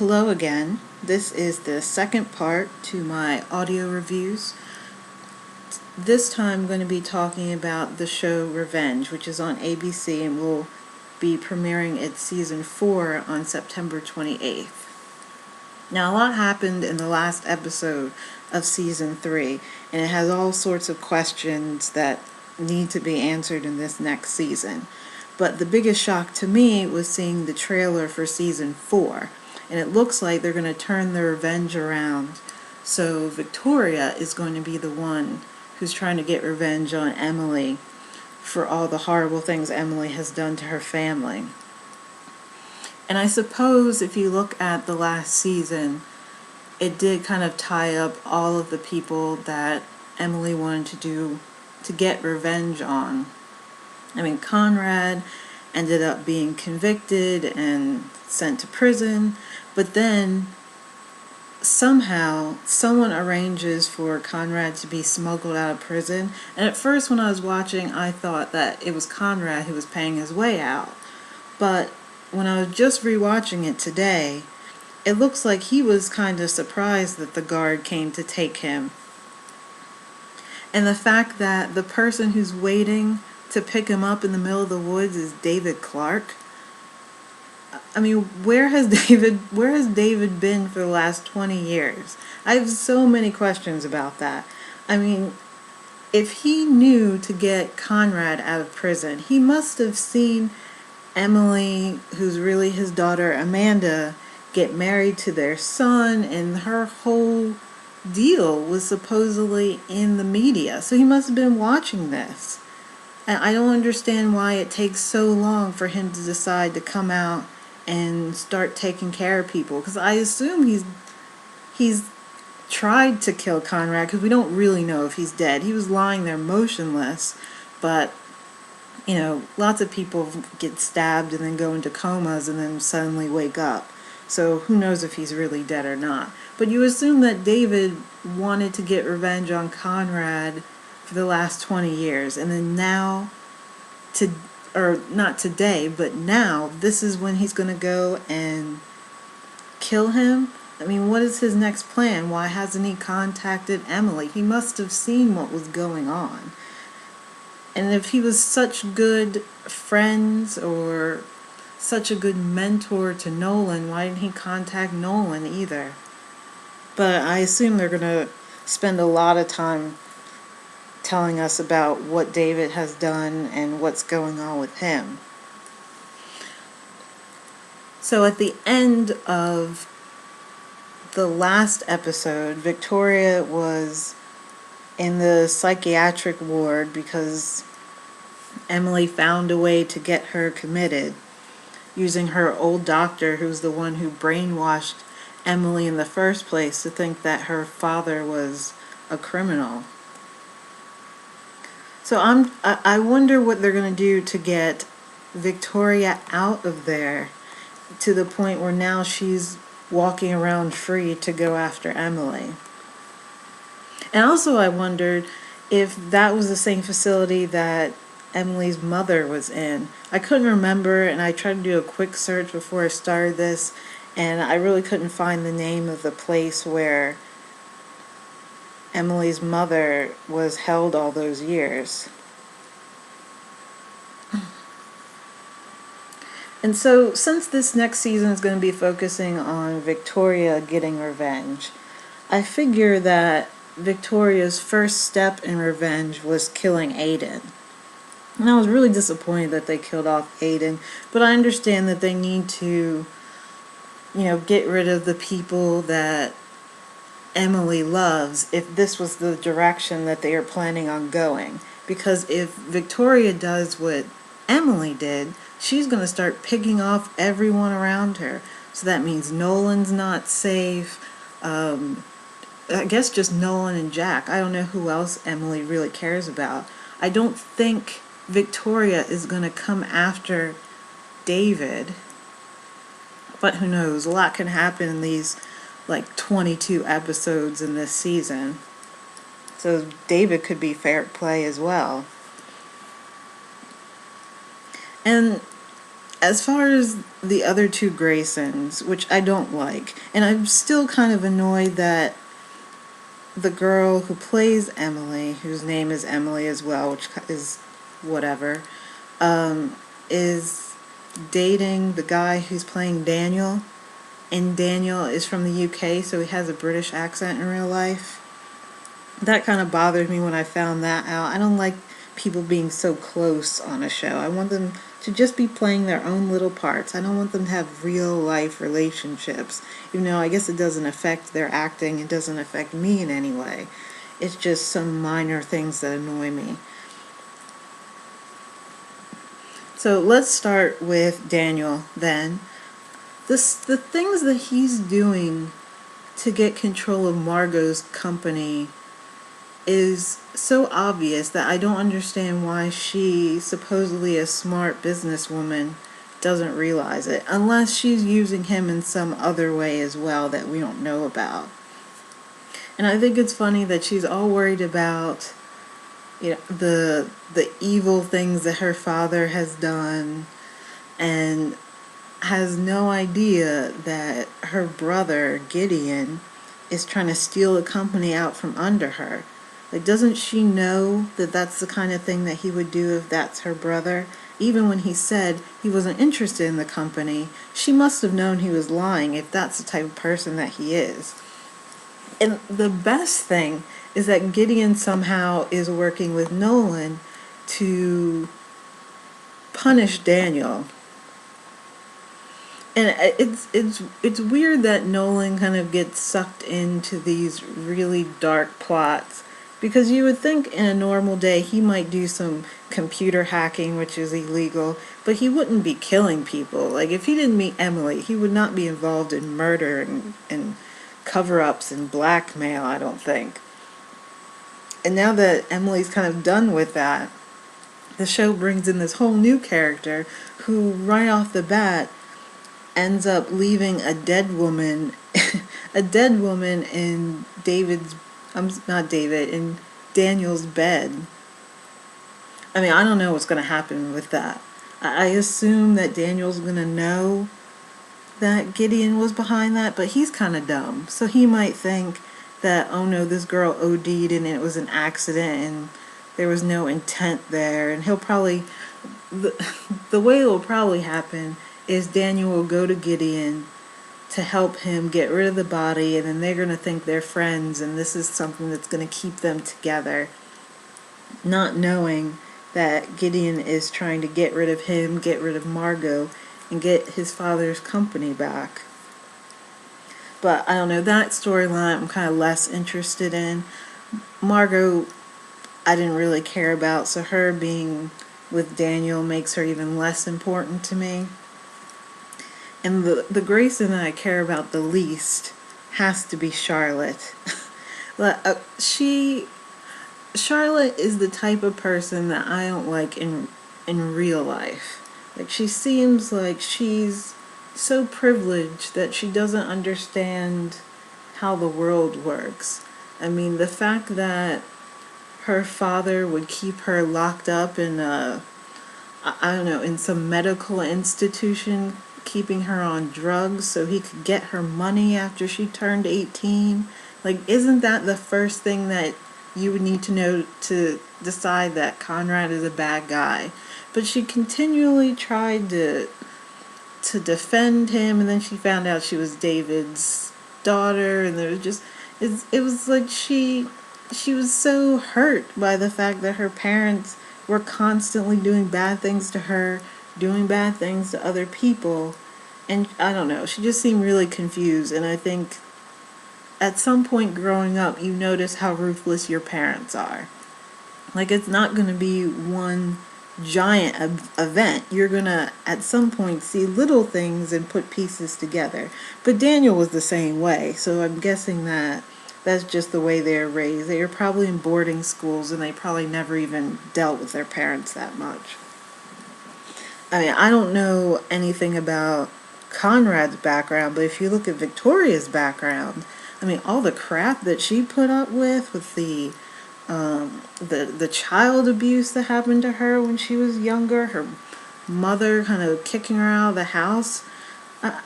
Hello again. This is the second part to my audio reviews. This time I'm going to be talking about the show Revenge, which is on ABC and will be premiering its season 4 on September 28th. Now, a lot happened in the last episode of season 3, and it has all sorts of questions that need to be answered in this next season. But the biggest shock to me was seeing the trailer for season 4. And it looks like they're going to turn the revenge around. So Victoria is going to be the one who's trying to get revenge on Emily for all the horrible things Emily has done to her family. And I suppose if you look at the last season, it did kind of tie up all of the people that Emily wanted to get revenge on. I mean, Conrad ended up being convicted and sent to prison, but then somehow someone arranges for Conrad to be smuggled out of prison. And at first when I was watching, I thought that it was Conrad who was paying his way out. But when I was just rewatching it today, it looks like he was kind of surprised that the guard came to take him. And the fact that the person who's waiting to pick him up in the middle of the woods is David Clark. I mean, where has David been for the last 20 years? I have so many questions about that. I mean, if he knew to get Conrad out of prison, he must have seen Emily, who's really his daughter Amanda, get married to their son, and her whole deal was supposedly in the media. So he must have been watching this. And I don't understand why it takes so long for him to decide to come out and start taking care of people. Because I assume he's tried to kill Conrad, because we don't really know if he's dead. He was lying there motionless, but you know, lots of people get stabbed and then go into comas and then suddenly wake up. So who knows if he's really dead or not. But you assume that David wanted to get revenge on Conrad for the last 20 years. And then now, or not today, but now, this is when he's going to go and kill him? I mean, what is his next plan? Why hasn't he contacted Emily? He must have seen what was going on. And if he was such good friends or such a good mentor to Nolan, why didn't he contact Nolan either? But I assume they're going to spend a lot of time telling us about what David has done and what's going on with him. So at the end of the last episode, Victoria was in the psychiatric ward because Emily found a way to get her committed using her old doctor, who's the one who brainwashed Emily in the first place to think that her father was a criminal. So I wonder what they're going to do to get Victoria out of there to the point where now she's walking around free to go after Emily. And also I wondered if that was the same facility that Emily's mother was in. I couldn't remember, and I tried to do a quick search before I started this, and I really couldn't find the name of the place where Emily's mother was held all those years. And so, since this next season is going to be focusing on Victoria getting revenge, I figure that Victoria's first step in revenge was killing Aiden. And I was really disappointed that they killed off Aiden, but I understand that they need to, get rid of the people that Emily loves if this was the direction that they are planning on going. Because if Victoria does what Emily did, she's going to start picking off everyone around her. So that means Nolan's not safe. I guess just Nolan and Jack. I don't know who else Emily really cares about. I don't think Victoria is going to come after David. But who knows? A lot can happen in these 22 episodes in this season. So David could be fair play as well. And as far as the other two Graysons, which I don't like, and I'm still kind of annoyed that the girl who plays Emily, whose name is Emily as well, which is whatever, is dating the guy who's playing Daniel, and Daniel is from the UK, so he has a British accent in real life. That kind of bothered me when I found that out. I don't like people being so close on a show. I want them to just be playing their own little parts. I don't want them to have real life relationships. Even though I guess it doesn't affect their acting, it doesn't affect me in any way. It's just some minor things that annoy me. So let's start with Daniel then. The things that he's doing to get control of Margot's company is so obvious that I don't understand why she, supposedly a smart businesswoman, doesn't realize it, unless she's using him in some other way as well that we don't know about. And I think it's funny that she's all worried about, you know, the evil things that her father has done, and has no idea that her brother Gideon is trying to steal the company out from under her. Like, doesn't she know that that's the kind of thing that he would do if that's her brother? Even when he said he wasn't interested in the company, she must have known he was lying if that's the type of person that he is. And the best thing is that Gideon somehow is working with Nolan to punish Daniel. And it's weird that Nolan kind of gets sucked into these really dark plots, because you would think in a normal day he might do some computer hacking, which is illegal, but he wouldn't be killing people. Like, if he didn't meet Emily, he would not be involved in murder and cover-ups and blackmail, I don't think. And now that Emily's kind of done with that, the show brings in this whole new character who, right off the bat, ends up leaving a dead woman in in Daniel's bed. I mean, I don't know what's going to happen with that. I assume that Daniel's going to know that Gideon was behind that, but he's kind of dumb. So he might think that, oh no, this girl OD'd and it was an accident and there was no intent there. And he'll probably, the way it will probably happen is Daniel will go to Gideon to help him get rid of the body, and then they're going to think they're friends, and this is something that's going to keep them together, not knowing that Gideon is trying to get rid of him, get rid of Margot, and get his father's company back. But I don't know, that storyline I'm kind of less interested in. Margot, I didn't really care about, so her being with Daniel makes her even less important to me. And the Grayson that I care about the least has to be Charlotte. Charlotte is the type of person that I don't like in real life. Like, she seems like she's so privileged that she doesn't understand how the world works. I mean, the fact that her father would keep her locked up in in some medical institution, keeping her on drugs so he could get her money after she turned 18. Like, isn't that the first thing that you would need to know to decide that Conrad is a bad guy? But she continually tried to defend him, and then she found out she was David's daughter, and there was just, it was like she was so hurt by the fact that her parents were constantly doing bad things to her, doing bad things to other people, and I don't know, she just seemed really confused. And I think at some point growing up, you notice how ruthless your parents are. Like, it's not going to be one giant event. You're going to at some point see little things and put pieces together. But Daniel was the same way, so I'm guessing that that's just the way they're raised. They were probably in boarding schools, and they probably never even dealt with their parents that much. I mean, I don't know anything about Conrad's background, but if you look at Victoria's background, I mean, all the crap that she put up with the child abuse that happened to her when she was younger, her mother kind of kicking her out of the house.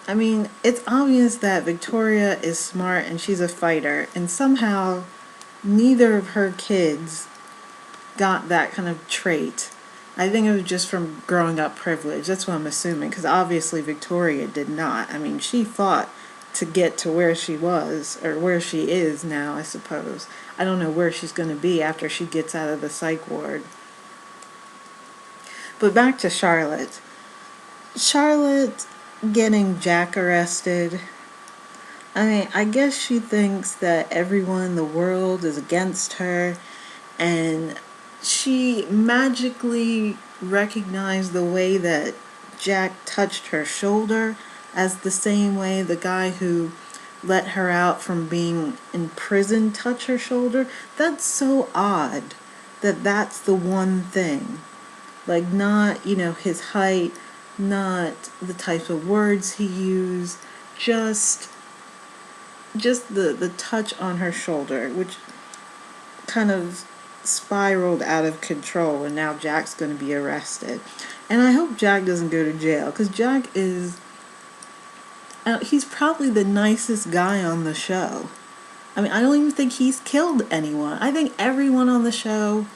I mean, it's obvious that Victoria is smart and she's a fighter, and somehow neither of her kids got that kind of trait. I think it was just from growing up privileged. That's what I'm assuming, because obviously Victoria did not. I mean, she fought to get to where she was, or where she is now, I suppose. I don't know where she's going to be after she gets out of the psych ward. But back to Charlotte. Charlotte getting Jack arrested. I mean, I guess she thinks that everyone in the world is against her, and she magically recognized the way that Jack touched her shoulder as the same way the guy who let her out from being in prison touched her shoulder. That's so odd that that's the one thing. Like, not, his height, not the types of words he used, just the touch on her shoulder, which kind of spiraled out of control, and now Jack's going to be arrested. And I hope Jack doesn't go to jail, because Jack is, he's probably the nicest guy on the show. I mean, I don't even think he's killed anyone. I think everyone on the show,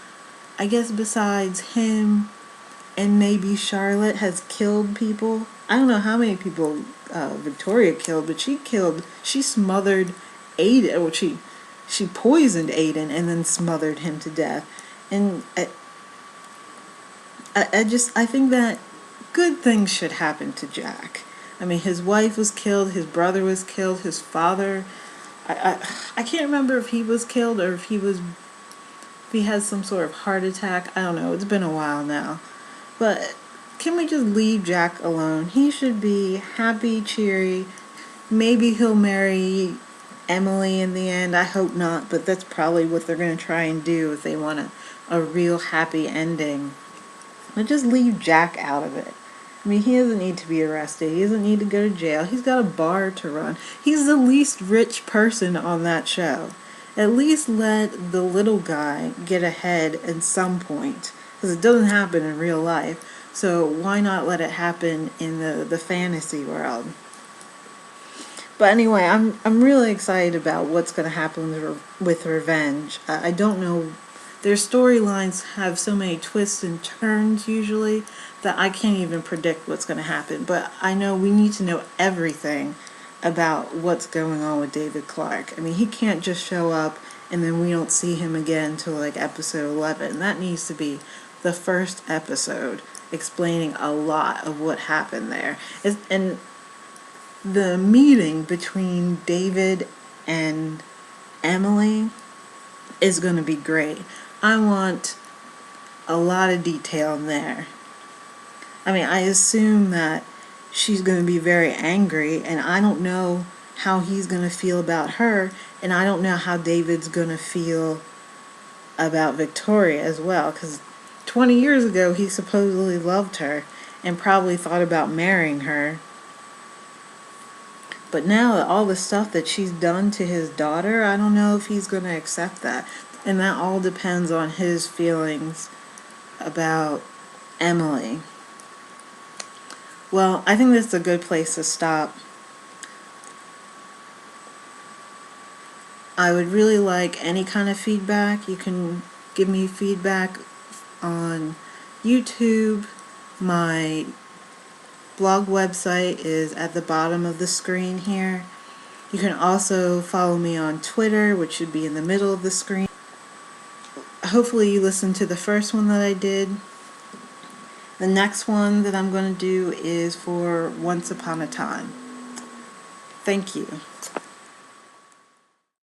I guess besides him and maybe Charlotte, has killed people. I don't know how many people Victoria killed, but she smothered Aiden, or she poisoned Aiden and then smothered him to death. And I think that good things should happen to Jack. I mean, his wife was killed, his brother was killed, his father, I can't remember if he was killed or if he had some sort of heart attack. I don't know, it's been a while now. But can we just leave Jack alone? He should be happy, cheery. Maybe he'll marry Emily in the end. I hope not, but that's probably what they're going to try and do if they want a real happy ending. But just leave Jack out of it. I mean, he doesn't need to be arrested. He doesn't need to go to jail. He's got a bar to run. He's the least rich person on that show. At least let the little guy get ahead at some point, because it doesn't happen in real life. So why not let it happen in the fantasy world? But anyway, I'm really excited about what's going to happen with Revenge. I don't know. Their storylines have so many twists and turns usually that I can't even predict what's going to happen. But I know we need to know everything about what's going on with David Clarke. I mean, he can't just show up and then we don't see him again until like episode 11. That needs to be the first episode, explaining a lot of what happened there. And the meeting between David and Emily is going to be great. I want a lot of detail in there. I mean, I assume that she's going to be very angry, and I don't know how he's going to feel about her, and I don't know how David's going to feel about Victoria as well, because 20 years ago he supposedly loved her and probably thought about marrying her. But now all the stuff that she's done to his daughter, I don't know if he's going to accept that. And that all depends on his feelings about Emily. Well, I think this is a good place to stop. I would really like any kind of feedback. You can give me feedback on YouTube. My blog website is at the bottom of the screen here. You can also follow me on Twitter, which should be in the middle of the screen. Hopefully you listened to the first one that I did. The next one that I'm going to do is for Once Upon a Time. Thank you.